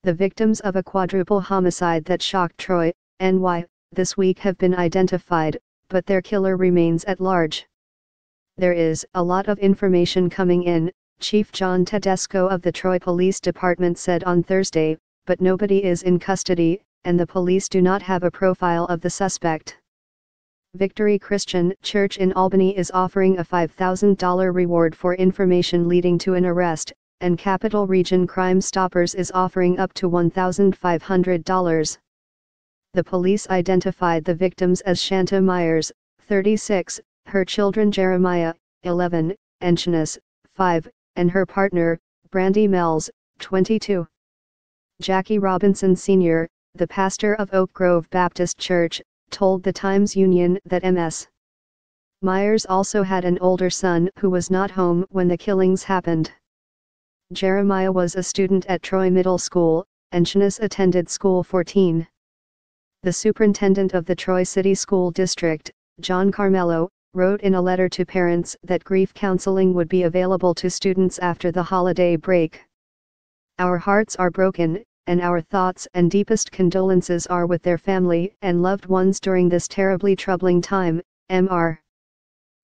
The victims of a quadruple homicide that shocked Troy, NY, this week have been identified, but their killer remains at large. There is a lot of information coming in, Chief John Tedesco of the Troy Police Department said on Thursday, but nobody is in custody, and the police do not have a profile of the suspect. Victory Christian Church in Albany is offering a $5,000 reward for information leading to an arrest, and Capital Region Crime Stoppers is offering up to $1,500. The police identified the victims as Shanta Myers, 36, her children Jeremiah, 11, and Shanice, 5, and her partner, Brandy Mells, 22. Jackie Robinson Sr., the pastor of Oak Grove Baptist Church, told the Times-Union that Ms. Myers also had an older son who was not home when the killings happened. Jeremiah was a student at Troy Middle School, and Shanice attended School 14. The superintendent of the Troy City School District, John Carmelo, wrote in a letter to parents that grief counseling would be available to students after the holiday break. Our hearts are broken, and our thoughts and deepest condolences are with their family and loved ones during this terribly troubling time, Mr.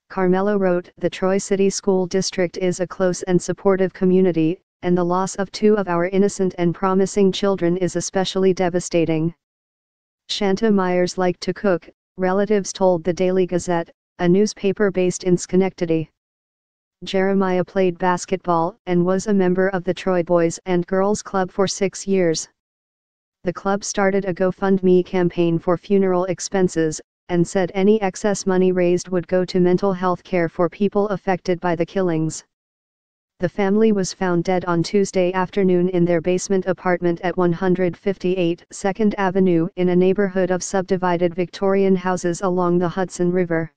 Carmelo wrote. The Troy City School District is a close and supportive community, and the loss of two of our innocent and promising children is especially devastating. Shanta Myers liked to cook, relatives told the Daily Gazette, a newspaper based in Schenectady. Jeremiah played basketball and was a member of the Troy Boys and Girls Club for 6 years. The club started a GoFundMe campaign for funeral expenses, and said any excess money raised would go to mental health care for people affected by the killings. The family was found dead on Tuesday afternoon in their basement apartment at 158 2nd Avenue in a neighborhood of subdivided Victorian houses along the Hudson River.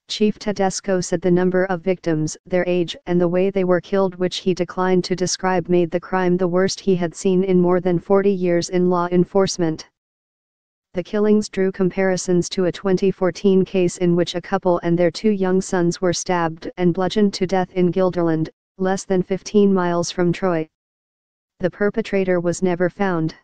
Chief Tedesco said the number of victims, their age and the way they were killed, which he declined to describe, made the crime the worst he had seen in more than 40 years in law enforcement. The killings drew comparisons to a 2014 case in which a couple and their 2 young sons were stabbed and bludgeoned to death in Guilderland, less than 15 miles from Troy. The perpetrator was never found.